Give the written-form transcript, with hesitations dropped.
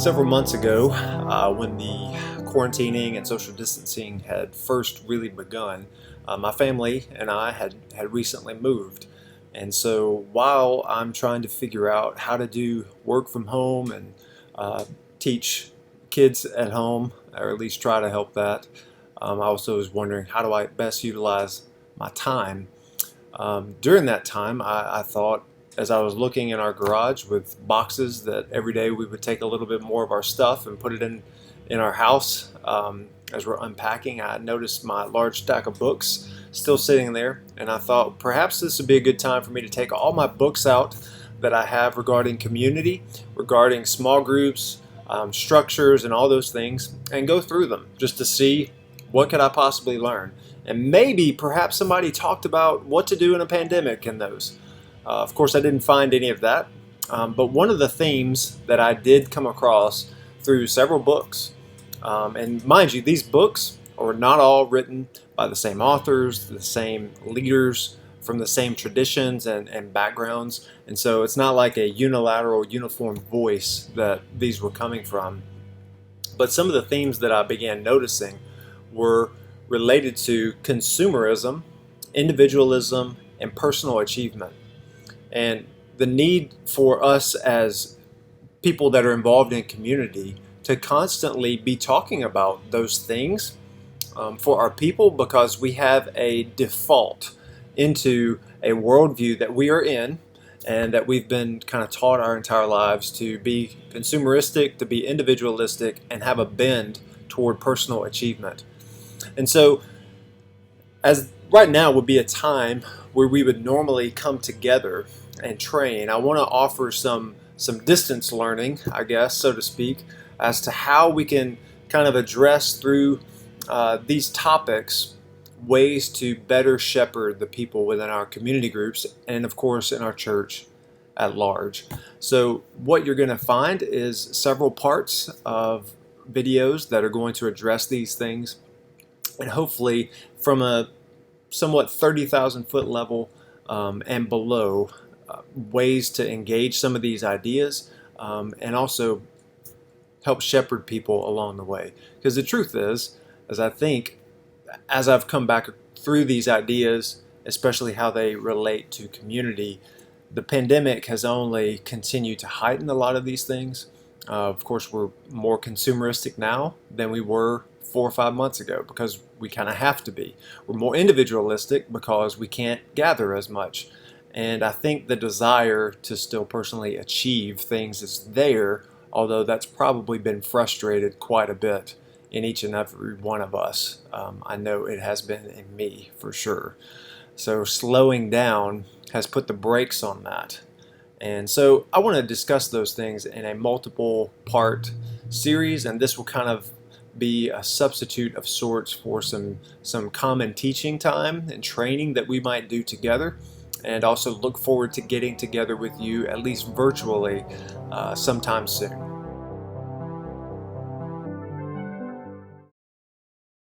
Several months ago, when the quarantining and social distancing had first really begun, my family and I had recently moved. And so while I'm trying to figure out how to do work from home and teach kids at home, or at least try to help that, I also was wondering, how do I best utilize my time? During that time, I thought, as I was looking in our garage with boxes, that every day we would take a little bit more of our stuff and put it in our house. As we're unpacking, I noticed my large stack of books still sitting there, and I thought perhaps this would be a good time for me to take all my books out that I have regarding community, regarding small groups, structures, and all those things, and go through them just to see what could I possibly learn. And maybe perhaps somebody talked about what to do in a pandemic in those. Of course, I didn't find any of that, but one of the themes that I did come across through several books, and mind you, these books are not all written by the same authors, the same leaders, from the same traditions and backgrounds, and so it's not like a unilateral, uniform voice that these were coming from. But some of the themes that I began noticing were related to consumerism, individualism, and personal achievement. And the need for us as people that are involved in community to constantly be talking about those things for our people, because we have a default into a worldview that we are in and that we've been kind of taught our entire lives to be consumeristic, to be individualistic, and have a bend toward personal achievement. And so, as right now would be a time where we would normally come together and train, I want to offer some distance learning, I guess, so to speak, as to how we can kind of address through these topics ways to better shepherd the people within our community groups and, of course, in our church at large. So what you're going to find is several parts of videos that are going to address these things, and hopefully from a somewhat 30,000 foot level and below, ways to engage some of these ideas and also help shepherd people along the way. Because the truth is, as I've come back through these ideas, especially how they relate to community, the pandemic has only continued to heighten a lot of these things. Of course, we're more consumeristic now than we were 4 or 5 months ago, because we kind of have to be. We're more individualistic because we can't gather as much. And I think the desire to still personally achieve things is there, although that's probably been frustrated quite a bit in each and every one of us. I know it has been in me for sure. So slowing down has put the brakes on that. And so I want to discuss those things in a multiple part series, and this will kind of be a substitute of sorts for some common teaching time and training that we might do together, and also look forward to getting together with you, at least virtually, sometime soon.